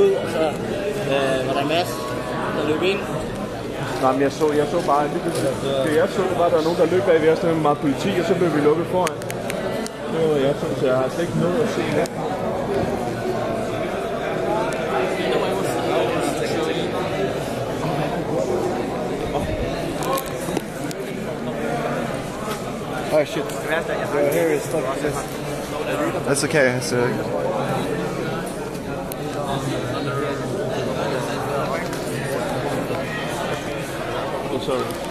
ud, og så var der en masse, der løb ind. Nej, men jeg så bare lige pludselig. Det jeg så, var der nogen, der løb bagved os, der med meget politi, og så blev vi lukket foran. Det var jeg så jeg har slet ikke noget at se der. Oh shit. Here is stuck. That's okay. So. Sorry.